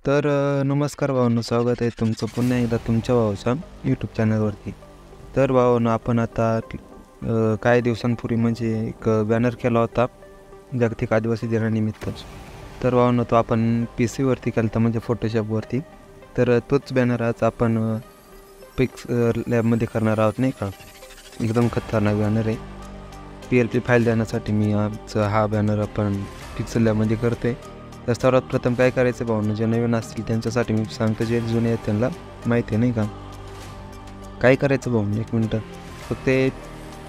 नमस्कार भावांनो, स्वागत आहे तुमचं पुन्हा एकदा तुमच्या भावाच्या यूट्यूब चॅनलवरती. तर भावांनो, आपण आता काही दिवसांपूर्वी म्हणजे एक बॅनर केला होता जागतिक आदिवासी दिनानिमित्त. तर भावांनो, तो आपण PC वरती केला होता, म्हणजे फोटोशॉपवरती. तर तोच बॅनर आज आपण पिक्स लॅबमध्ये करणार आहोत, नाही का. एकदम खतरनाक बॅनर आहे. PLP फाईल देण्यासाठी मी हा बॅनर आपण पिक्सल लॅबमध्ये करते. तर सर्वात प्रथम काय करायचं भावना, जे नवीन असतील त्यांच्यासाठी मी सांगतो, जे जुने आहेत त्यांना माहिती आहे, नाही का. काय करायचं भावना, 1 मिनटं. फक्त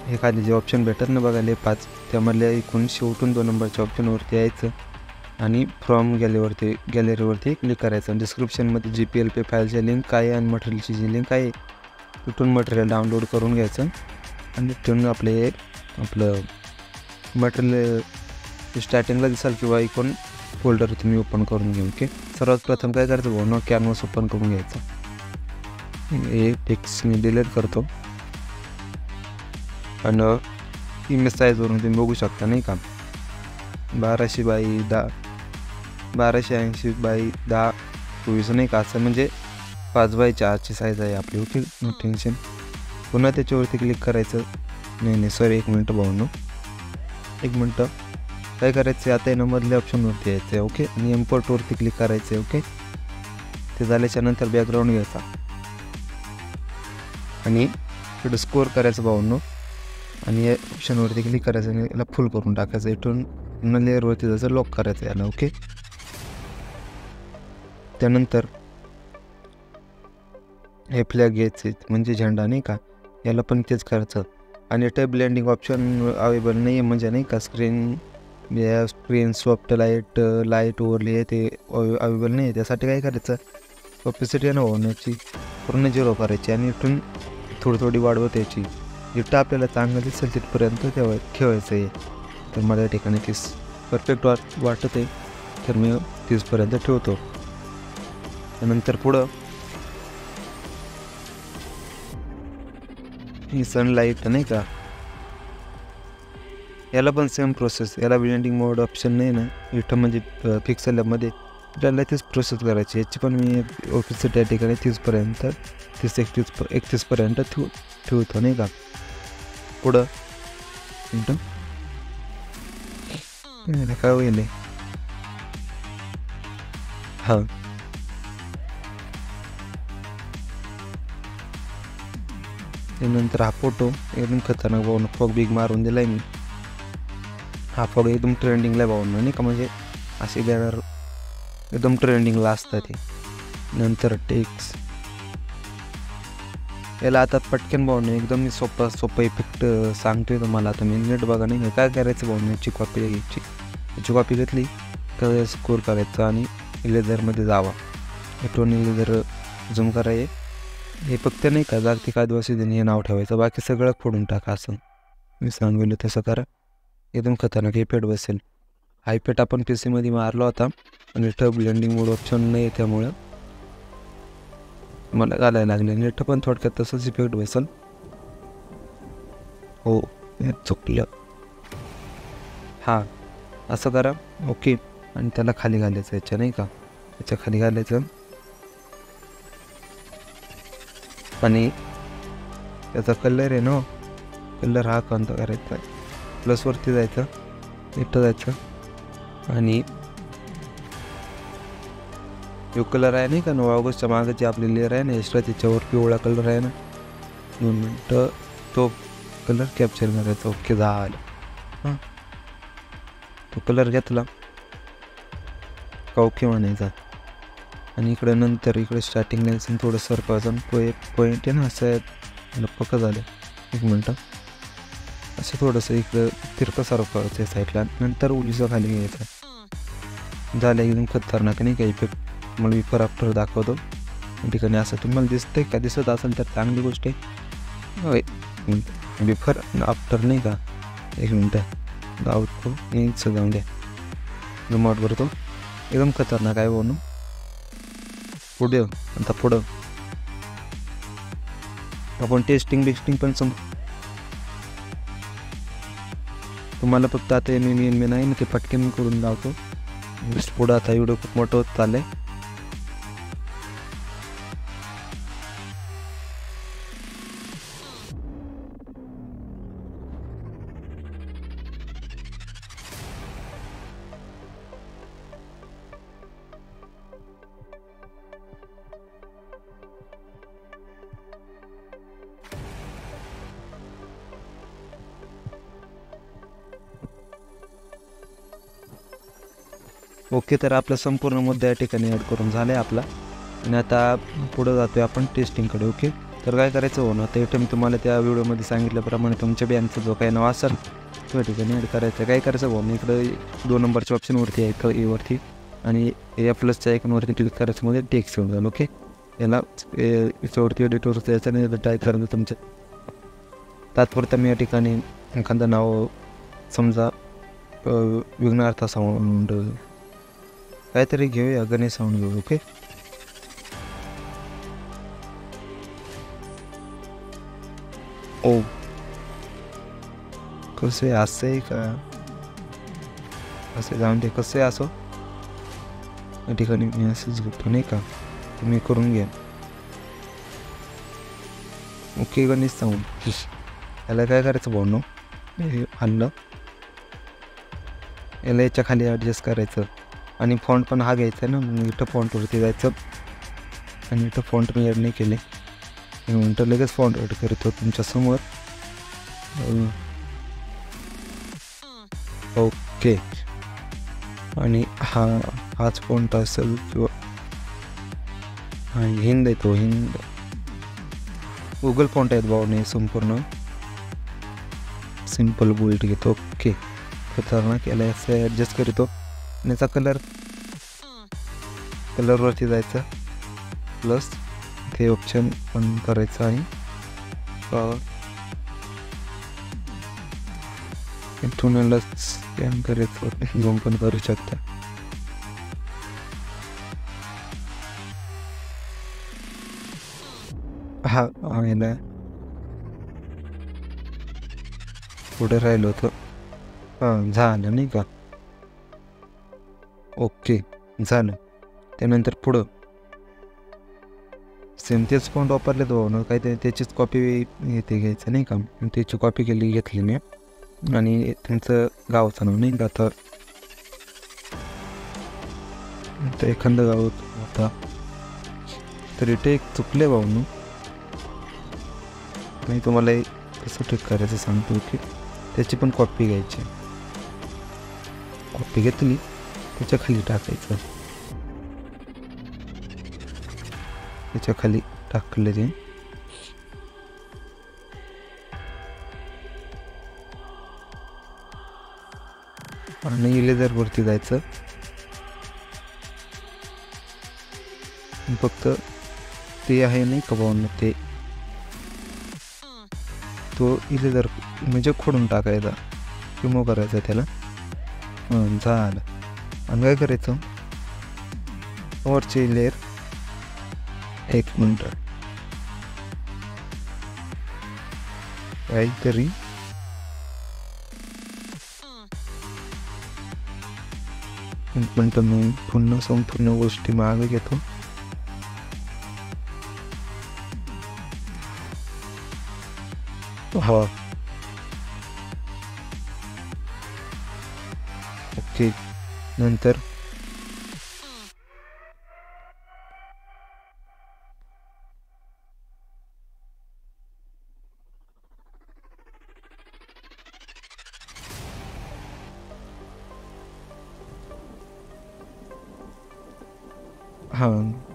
हे खाली जे ऑप्शन भेटत ना बघायला 5, त्यामधल्या एकूण शेवटून 2 नंबरच्या ऑप्शनवरती यायचं आणि फ्रॉम गॅलरीवरती क्लिक करायचं. डिस्क्रिप्शनमध्ये जी PLP फाईलची लिंक काय आहे आणि मटेरियलची जी लिंक आहे तिथून मटेरियल डाउनलोड करून घ्यायचं आणि तिथून आपलं मटेरियल स्टार्टिंगला दिसाल किंवा एकूण फोल्डर तुम्ही ओपन करून घेऊ. ओके, सर्वात प्रथम काय करायचं भाऊ, कॅनव्हास ओपन करून घ्यायचं. हे टेक्स्ट मी डिलीट करतो आणि इमेज साईजवरून तुम्ही बघू शकता, नाही का. 1280 बाय 1024 नाही का, असं म्हणजे 5x4ची साईज आहे आपली. Okay, no tension. पुन्हा त्याच्यावरती क्लिक करायचं. नाही सॉरी, 1 मिनटं भाऊ, 1 मिनटं. काय करायचं, आता येणं मधल्या ऑप्शनवरती यायचं आहे. ओके, आणि इम्पोर्टवरती क्लिक करायचं आहे. ओके, ते झाल्याच्या नंतर बॅकग्राऊंड घ्यायचा आणि इकडं स्कोर करायचं भाऊंनो आणि या ऑप्शनवरती क्लिक करायचं आणि याला फुल करून टाकायचं. इथून पुन्हा लेअरवरती जायचं, लॉक करायचं याला. ओके, त्यानंतर हे फ्लॅग घ्यायचे म्हणजे झेंडा, नाही का, याला पण तेच करायचं. आणि इथे ब्लेंडिंग ऑप्शन अवेलेबल नाही आहे, म्हणजे नाही का स्क्रीन सॉफ्ट लाईट ओव्हरले आहे ते अवेलेबल नाही आहे. त्यासाठी काय करायचं, ऑपेसिटी आहे ना होण्याची पूर्ण 0 करायची आणि इथून थोडी वाढवत यायची. जिथं आपल्याला चांगलं दिसेल तिथपर्यंत ठेवायचं आहे. तर मला या ठिकाणी 30 परफेक्ट वाटत आहे, तर मी 30पर्यंत ठेवतो. त्यानंतर पुढं ही सनलाईट, नाही का, याला पण सेम प्रोसेस. याला ब्लेंडिंग मोड ऑप्शन नाही ना इथं, म्हणजे पिक्सल लॅबमध्ये आपल्याला तीच प्रोसेस करायची. याची पण मी ऑफिसच्या त्या ठिकाणी 30पर्यंत 31पर्यंत ठेवतो, नाही का. पुढं काय होईल, हां, त्यानंतर हा फोटो एकदम खतरनाक भाऊ, फॉग बिग मारून दिला आहे मी. हा फॉग एकदम ट्रेंडिंगला भाऊ, नाही का, म्हणजे असे बॅनर एकदम ट्रेंडिंगला असतात ते. नंतर टेक्स्ट, याला आता पटकन भाऊ एकदम मी सोपं इफेक्ट सांगतोय तुम्हाला. आता मी नीट बघा, नाही काय करायचं भाऊ, याची कॉपी घ्यायची. याची कॉपी घेतली तर स्कोर करायचं आणि लेझरमध्ये जावा. इथून लेझर झूम करायचे. हे फक्त नाही का जागतिक आदिवासी दिन हे नाव ठेवायचं, बाकी सगळं फोडून टाका. असं मी सांगितलं तसं करा, एकदम खतरनाक इफेक्ट बसेल. हा इफेक्ट आपण PC मध्ये मारला होता आणि इथं ब्लेंडिंग मोड ऑप्शन नाही आहे, त्यामुळं मला घालायला लागले. आणि इथं पण थोडक्यात तसंच इफेक्ट बसेल. हो, चुकलं. हां, असं करा. ओके, आणि त्याला खाली घालायचं, याच्या नाही का, याच्या खाली घालायचं आणि त्याचा कलर आहे ना, कलर हा कोणता करायचा आहे, प्लसवरती जायचं, इथं जायचं आणि जो कलर आहे नाही का 9 ऑगस्टच्या मागे जी आपली लेअर आहे ना एक्स्ट्रा, त्याच्यावर पिवळा कलर आहे ना, 2 मिनटं तो कलर कॅप्चर करायचा. ओके, झालं. हां, तो कलर घेतला का ओके म्हणायचा आणि इकडे स्टार्टिंग लाईन थोडं सरकवायचं. पॉईंट आहे ना असं पक्का झालं. 1 मिनटं असं थोडंसं इकडं तिरकं सरकवायचं साईडला, नंतर उलीचं खाली घ्यायचं. झालं, एकदम खतरनाक, नाही का इफेक्ट. मला बिफोर आफ्टर दाखवतो या ठिकाणी. असं तुम्हाला दिसतंय का, दिसत असेल तर चांगली गोष्ट आहे. बिफोर आफ्टर नाही का, 1 मिनटं दाखवतो, यायचं जाऊन द्या. रिमोट भरतो, एकदम खतरनाक आहे म्हणून. पुढं आपण टेस्टिंग पण तुम्हाला फक्त आता मी नाही ना ते पटकन मी करून लावतो. पुढं आता व्हिडिओ खूप मोठं होत चाललं आहे. ओके, तर आपला संपूर्ण मुद्दा या ठिकाणी ॲड करून झाला आहे आपला. आणि आता पुढं जातो आहे आपण टेस्टिंगकडे. ओके, तर काय करायचं हो ना, तर इथं मी तुम्हाला त्या व्हिडिओमध्ये सांगितल्याप्रमाणे तुमच्या बँकचा जो काही नाव असेल त्या ठिकाणी ॲड करायचं. काय करायचं हो, मी इकडं 2 नंबरच्या ऑप्शनवरती आहे एवरती आणि या प्लसच्या आयकॉनवरती क्लिक करायचं, मध्ये टेक्स्ट येऊन जाईल. ओके, याला याच्यावरती एडिटवरती यायचं आणि टाईप करायचं तुमच्या. तात्पुरता मी या ठिकाणी एखादं नाव समजा विघ्नार्थ साऊंड काहीतरी घेऊया, गणेश साऊंड घेऊ. ओके, ओ कसे असं आहे का, असे जाऊन दे, कसे असो या ठिकाणी मी असंच घेतो नाही का, तुम्ही करून घ्या. Okay, Ganesh sound. याला काय करायचं भाऊ, हे आणलं, याला याच्या खाली ॲडजस्ट करायचं आणि फॉन्ट पण हा घ्यायचा आहे ना. मग इथं फॉन्टवरती जायचं आणि इथं फॉन्ट मी ॲड नाही केले, नंतर लगेच फॉन्ट ॲड करतो तुमच्यासमोर. ओके, आणि हाच फॉन्ट असेल किंवा हिंद येतो, हिंद गुगल फॉन्ट आहेत भाऊ, नाही संपूर्ण सिम्पल बोल्ड घेतो. ओके, खतरनाक. याला असं ॲडजस्ट करतो आणि याचा कलरवरती जायचं, प्लस ते ऑप्शन पण करायचं आणि इथून याला स्कॅन करायचं, झूम पण करू शकता. हा याला पुढे राहिलं होतं, हां झालं नाही का. ओके, झालं. त्यानंतर पुढं सेम तेच फॉन्ट वापरले तो ना, काही त्याचीच कॉपी येते घ्यायचं नाही का. त्याची कॉपी घेतली मी आणि त्यांचं गावाचं नाव नाही का, तर एखादं गाव होता, तर इथे एक चुकले भाऊ. मी तुम्हाला कसं ठीक करायचं सांगतो की त्याची पण कॉपी घ्यायची, कॉपी घेतली त्याच्या खाली टाकायचं, त्याच्या खाली टाकले ते आणि इरेजरवरती जायचं. फक्त ते आहे नाही का भाऊ, ते तो इरेजर म्हणजे खोडून टाकायचा, रिमूव्ह करायचा त्याला. झालं. आणि काय करायचं, वरची लेअर 1 मिनिट काहीतरी मी पुन्हा संपूर्ण गोष्टी मागे घेतो. हा ओके, नंतर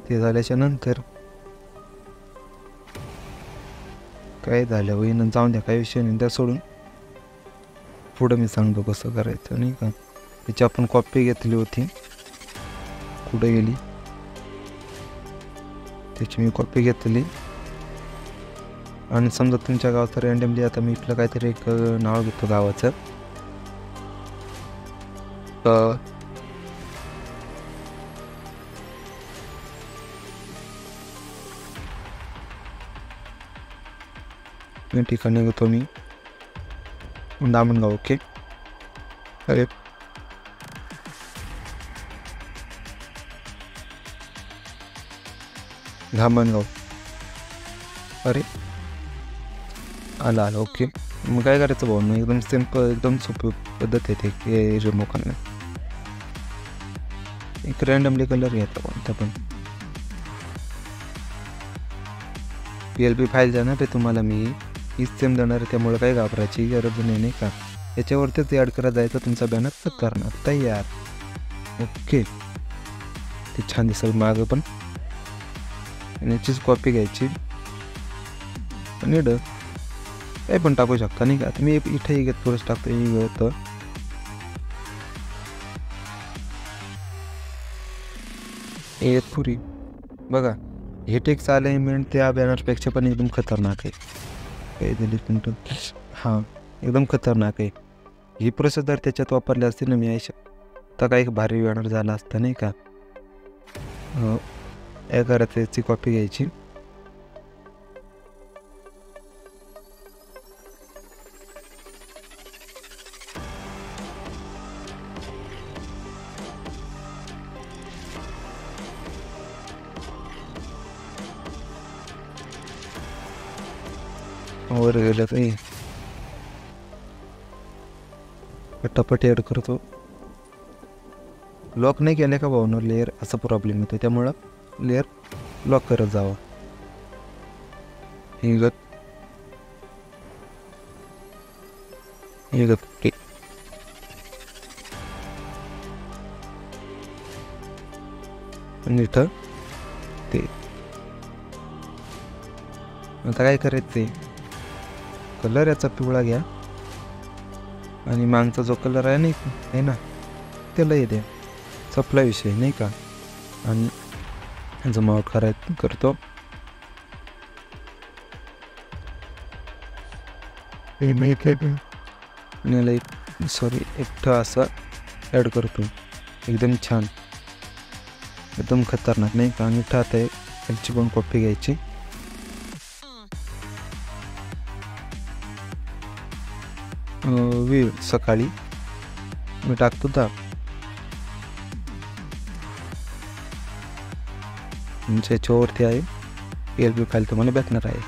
ते झाल्याच्या नंतर काय झालं होईन, जाऊन द्या, काही विषय नाही, त्या सोडून पुढं मी सांगतो कसं करायचं नाही का. त्याची आपण कॉपी घेतली होती, कुठे गेली, त्याची मी कॉपी घेतली आणि समजा तुमच्या गावाचं रँडमली, आता मी इथलं काहीतरी एक नाव घेतो गावाचं, ठिकाणी घेतो मी दामणगाव. ओके, अरे धामणगाव, अरे आलं. ओके, मग काय करायचं भाऊ, मग एकदम सिम्पल, एकदम सोपी पद्धत येते की रिमूव्ह करण्यात. एक रँडमली कलर घ्यायचा कोणता पण, PLP फाईल जाणार आहे तुम्हाला, मी हीच सेम देणार आहे, त्यामुळे काही घाबरायची गरज नाही का. याच्यावरतीच ॲड करत जायचं, तुमचा बॅनर कट करणार, तयार. ओके, ते छान दिसेल मागं पण. आणि याचीच कॉपी घ्यायची आणि काही पण टाकू शकता नाही का. आता मी इथे घेत थोडंच टाकतो, घेतो पुरी. बघा हे टेक्स्ट अलाइनमेंट त्या बॅनरपेक्षा पण एकदम खतरनाक आहे. काही दिली पण हां, एकदम खतरनाक आहे. ही प्रोसेस जर त्याच्यात वापरली असते ना मी तर काही भारी बॅनर झाला असता नाही का. काय करायचं, याची कॉपी घ्यायची. वर गेलं काही पटापट ॲड करतो. लॉक नाही केलं का भावनं लेअर, असा प्रॉब्लेम येतो. त्यामुळं लेअर लॉक करत जावं. हे आणि इथं ते आता काय करायचं, कलर याचा पिवळा घ्या आणि मागचा जो कलर आहे नाही ना त्याला येते. सप्ला विषय नाही का. आणि जमा आउट करतो. सॉरी एकटं असं ॲड करतो. एकदम छान, एकदम खतरनाक नाही का. आणि इथं आता याची पण कॉपी घ्यायची. वेळ सकाळी मी टाकतो याच्यावरती आहे. PLP फाईल तुम्हाला भेटणार आहे.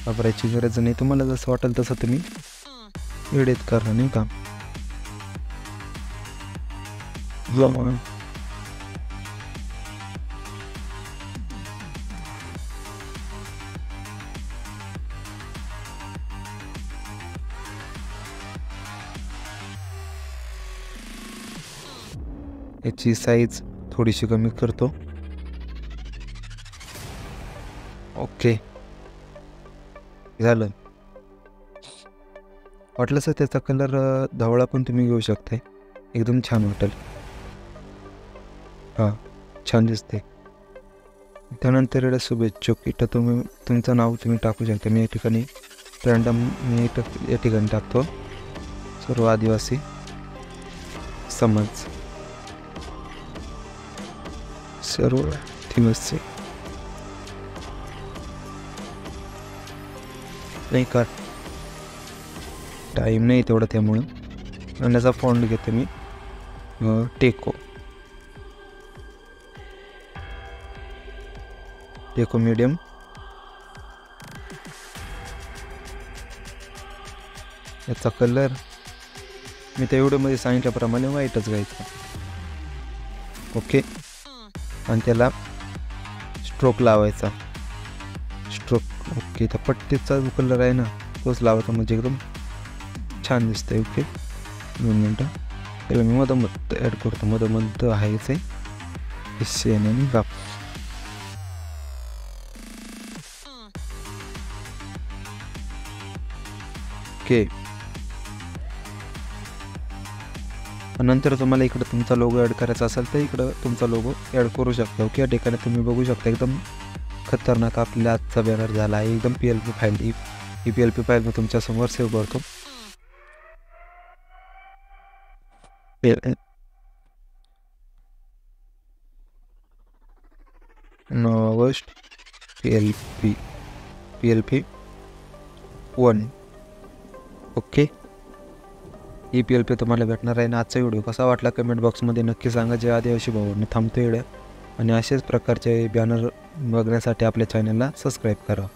वापरायची गरज नाही. तुम्हाला जसं वाटेल तसं तुम्ही एडिट करा नाही का. याची साईज थोडीशी कमी करतो. ओके झालं. वाटलं सर त्याचा कलर धवळा पण तुम्ही घेऊ शकता, एकदम छान वाटेल. हां, छान दिसते. त्यानंतर एवढं शुभेच्छुक इथं तुमचं नाव तुम्ही टाकू शकता. मी या ठिकाणी रँडम या ठिकाणी टाकतो. सर्व आदिवासी समाज, सर्व दिवस नाही का. टाईम नाही तेवढं, त्यामुळं आणि याचा फॉन्ट घेतो मी टेको मीडियम. याचा कलर मी त्या व्हिडिओमध्ये सांगितल्याप्रमाणे व्हाईटच घ्यायचा. ओके, आणि त्याला स्ट्रोक लावायचा. ओके, त्या पट्टीचा जो कलर आहे ना तोच लावायचा, म्हणजे एकदम छान दिसतंय. ओके, 2 मिनटं. त्याला मी मधोमध ॲड करतो. मधोमध आहेच आहे हिस्से आणि गाप. ओके, नंतर तुम्हाला इकडं तुमचा लोगो ॲड करायचा असेल तर इकडं तुमचा लोगो ॲड करू शकता. ओके, या ठिकाणी तुम्ही बघू शकता एकदम खतरनाक आपल्या आजचा बॅनर झाला आहे. एकदम PLP फाईल, ही PLP फाईल मी तुमच्यासमोर सेव्ह करतो. August PLP 1. ओके, ही PLP तुम्हाला भेटणार आहे. आणि आजचा व्हिडिओ कसा वाटला कमेंट बॉक्समध्ये नक्की सांगा. जे आदिवासी भावांनी थांबतो एवढ्या. आणि अशाच प्रकारचे बॅनर बघण्यासाठी आपल्या चॅनलला सबस्क्राईब करा.